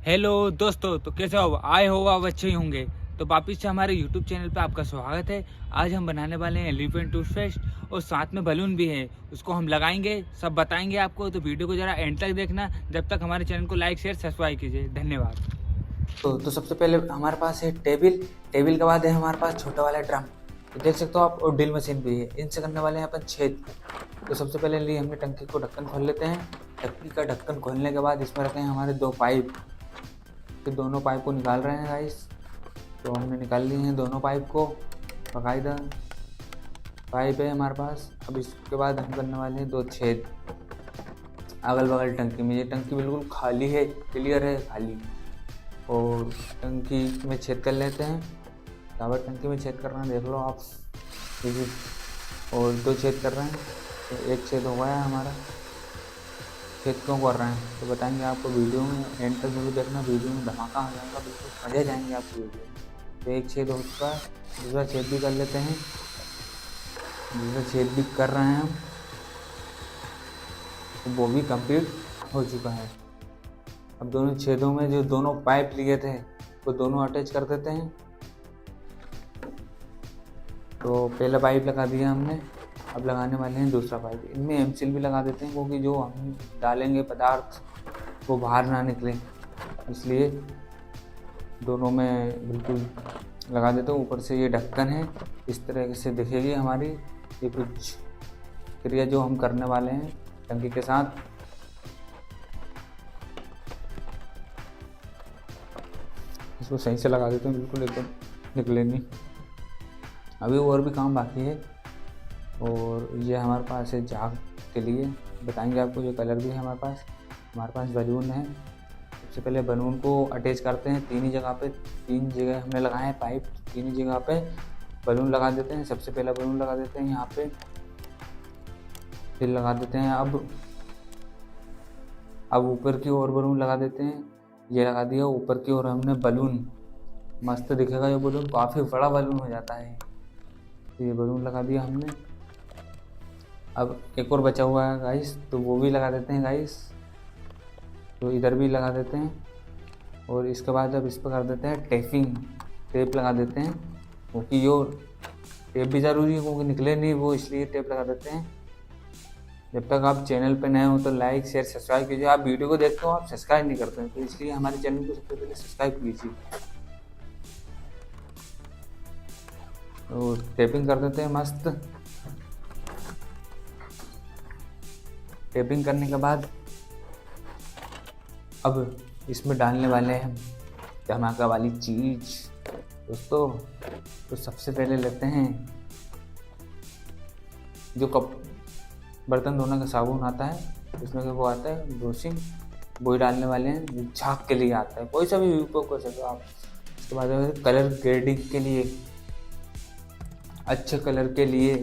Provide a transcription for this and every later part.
Hello दोस्तों, तो कैसे हो? आए हो आप अच्छे ही होंगे। तो वापिस से हमारे यूट्यूब चैनल पे आपका स्वागत है। आज हम बनाने वाले हैं एलिफेंट टूथपेस्ट और साथ में बलून भी है। उसको हम लगाएंगे, सब बताएंगे आपको। तो वीडियो को जरा एंड तक देखना। जब तक हमारे चैनल को लाइक शेयर सब्सक्राइब कीजिए। धन्यवाद। तो सबसे पहले हमारे पास है टेबल। टेबल के बाद है हमारे पास छोटा वाला ड्रम। तो देख सकते हो आप, और ड्रिल मशीन भी है। इनसे करने वाले हैं अपन छेद। तो सबसे पहले लिए हमने टंकी को ढक्कन खोल लेते हैं। टंकी का ढक्कन खोलने के बाद इसमें रखे हैं हमारे दो पाइप। फिर दोनों पाइप को निकाल रहे हैं गाइस। तो हमने निकाल लिए हैं दोनों पाइप को। बाकायदा पाइप है हमारे पास। अब इसके बाद हम करने वाले हैं दो छेद अगल बगल टंकी में। ये टंकी बिल्कुल खाली है, क्लियर है, खाली। और टंकी में छेद कर लेते हैं। बराबर टंकी में छेद कर रहे हैं, देख लो आप। और दो छेद कर रहे हैं, तो एक छेद हो गया है हमारा। छेद क्यों कर रहे हैं तो बताएंगे आपको। वीडियो में एंड तक जरूर देखना, वीडियो में धमाका आ जाएगा, बिल्कुल मजे जाएंगे आपको वीडियो में। तो एक छेद हो चुका है, दूसरा छेद भी कर लेते हैं। दूसरा छेद भी कर रहे हैं हम, तो वो भी कंप्लीट हो चुका है। अब दोनों छेदों में जो दोनों पाइप लिए थे वो दोनों अटैच कर देते हैं। तो पहला पाइप लगा दिया हमने, अब लगाने वाले हैं दूसरा पाइप। इनमें एमसील भी लगा देते हैं, क्योंकि जो हम डालेंगे पदार्थ वो बाहर ना निकले, इसलिए दोनों में बिल्कुल लगा देते हैं। ऊपर से ये ढक्कन है, इस तरह से दिखेगी हमारी ये कुछ क्रिया जो हम करने वाले हैं टंकी के साथ। इसको सही से लगा देते हैं, बिल्कुल एकदम निकले नहीं। अभी और भी काम बाकी है। और ये हमारे पास है झाग के लिए, बताएंगे आपको। ये कलर भी है हमारे पास। हमारे पास बलून है। सबसे पहले बलून को अटैच करते हैं तीन ही जगह पे। तीन जगह हमने लगाए हैं पाइप, तीन ही जगह पे बलून लगा देते हैं। सबसे पहला बलून लगा देते हैं यहाँ पे, फिर लगा देते हैं अब ऊपर की ओर बलून लगा देते हैं। ये लगा दिया ऊपर की ओर हमने बलून। मस्त दिखेगा ये बलून, काफ़ी बड़ा बलून हो जाता है। तो ये बलून लगा दिया हमने। अब एक और बचा हुआ है गाइस, तो वो भी लगा देते हैं गाइस। तो इधर भी लगा देते हैं। और इसके बाद अब इस पर कर देते हैं टेपिंग। टेप लगा देते हैं, क्योंकि यो टेप भी ज़रूरी है, क्योंकि निकले नहीं वो, इसलिए टेप लगा देते हैं। जब तक आप चैनल पे नए हो तो लाइक शेयर सब्सक्राइब कीजिए। आप वीडियो को देखते हो, आप सब्सक्राइब नहीं करते हैं, तो इसलिए हमारे चैनल को सबसे पहले सब्सक्राइब कीजिए। तो टेपिंग कर देते हैं मस्त। टेपिंग करने के बाद अब इसमें डालने वाले हैं धमाका वाली चीज़ दोस्तों। तो सबसे पहले लेते हैं जो बर्तन धोने का साबुन आता है, उसमें वो आता है ब्रशिंग, वही डालने वाले हैं। झाग के लिए आता है, कोई सा भी उपयोग कर सकते हो आप। उसके बाद कलर ग्रेडिंग के लिए, अच्छे कलर के लिए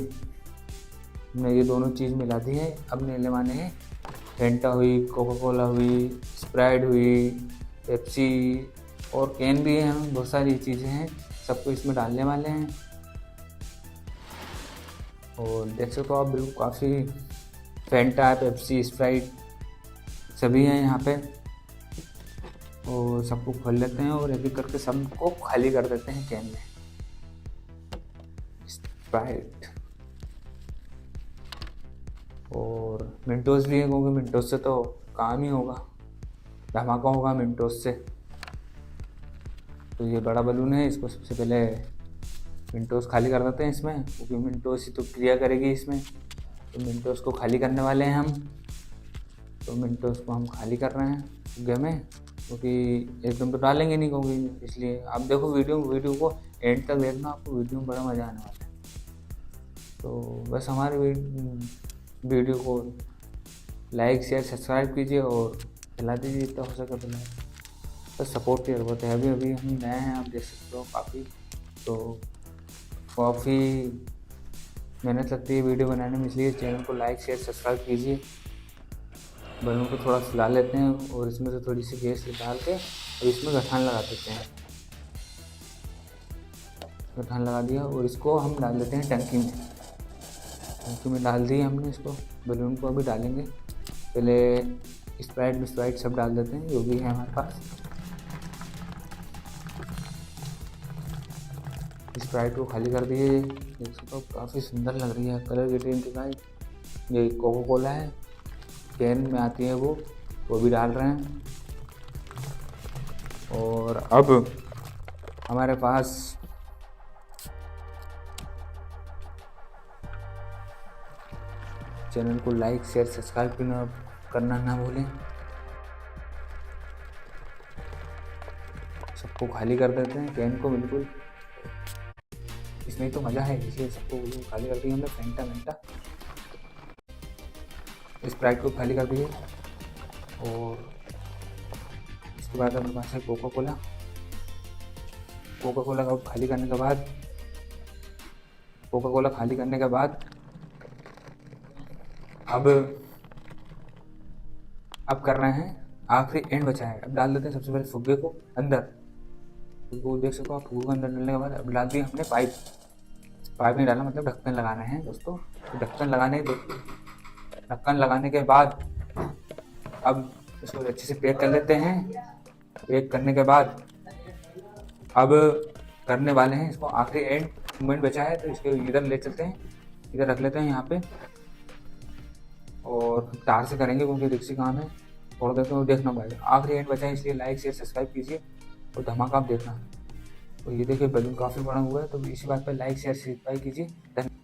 हमने ये दोनों चीज़ मिला दी है। अब लेने वाले हैं फेंटा हुई, कोका कोला हुई, स्प्राइट हुई, पेप्सी और कैन भी है, बहुत सारी चीज़ें हैं, सबको इसमें डालने वाले हैं। और देख सकते हो आप, बिल्कुल काफ़ी फेंटा, पेप्सी, स्प्राइट सभी हैं यहाँ पे। और सबको खोल लेते हैं और एक एक करके सबको खाली कर देते हैं कैन में। स्प्राइट और मिंटोस भी है, क्योंकि मिंटोस से तो काम ही होगा, धमाका होगा मिंटोस से। तो ये बड़ा बलून है, इसको सबसे पहले मिंटोस खाली कर देते हैं इसमें, क्योंकि मिंटोस ही तो क्रिया करेगी इसमें। तो मिंटोस को खाली करने वाले हैं हम। तो मिंटोस को हम खाली कर रहे हैं जगह में, क्योंकि एकदम तो डालेंगे नहीं, क्योंकि इसलिए आप देखो वीडियो को एंड तक देखना, आपको वीडियो में बड़ा मज़ा आने वाला है। तो बस हमारे वीडियो को लाइक शेयर सब्सक्राइब कीजिए और चला दीजिए जितना हो सके बनाए। बस सपोर्ट की ज़रूरत है। अभी हम नए हैं, आप देख सकते हो काफ़ी। तो काफ़ी मेहनत लगती है वीडियो बनाने में, इसलिए चैनल को लाइक शेयर सब्सक्राइब कीजिए। बलून को थोड़ा फुला लेते हैं और इसमें से थोड़ी सी गैस निकाल के और इसमें गठान लगा देते हैं। गठान लगा दिया और इसको हम डाल देते हैं टंकी में। टंकी में डाल दिए हमने इसको, बलून को अभी डालेंगे। पहले स्प्राइट सब डाल देते हैं जो भी है हमारे पास। स्प्राइट को खाली कर दिए। देख सकते हो काफ़ी सुंदर लग रही है कलर ग्रीन के गाइस। ये कोको कोला है, कैन में आती है वो भी डाल रहे हैं। और अब हमारे पास चैनल को लाइक शेयर सब्सक्राइब करना ना भूलें। सबको खाली कर देते हैं कैन को बिल्कुल, इसमें तो मज़ा है, इसलिए सबको बिल्कुल खाली कर दिया हमने। फेंटा स्प्राइट को खाली कर दिए। और इसके बाद हमारे पास है कोका कोला को खाली करने के बाद अब कर रहे हैं आखिरी एंड बचा है। अब डाल देते हैं सबसे पहले फुग्गे को अंदर। फुग्गो देख सकते हो आप, फुग्गो को अंदर डालने के बाद अब डाल दिया हमने पाइप नहीं डाला, मतलब ढक्कन लगाना है दोस्तों। तो ढक्कन लगाने के बाद अब इसको अच्छे से पैक कर लेते हैं। पैक करने के बाद अब करने वाले हैं इसको आखिरी एंड मोमेंट बचा है, तो इसको इधर ले चलते हैं, इधर रख लेते हैं यहाँ पे। और तार से करेंगे क्योंकि रिक्सी काम है। थोड़ा देर तो देखना भाई, आखिरी एंड बचा है, इसलिए लाइक शेयर सब्सक्राइब कीजिए और धमाका आप देखना। तो ये देखिए बैलून काफ़ी बड़ा हुआ है, तो इसी बात पर लाइक शेयर सब्सक्राइब कीजिए। धन्यवाद।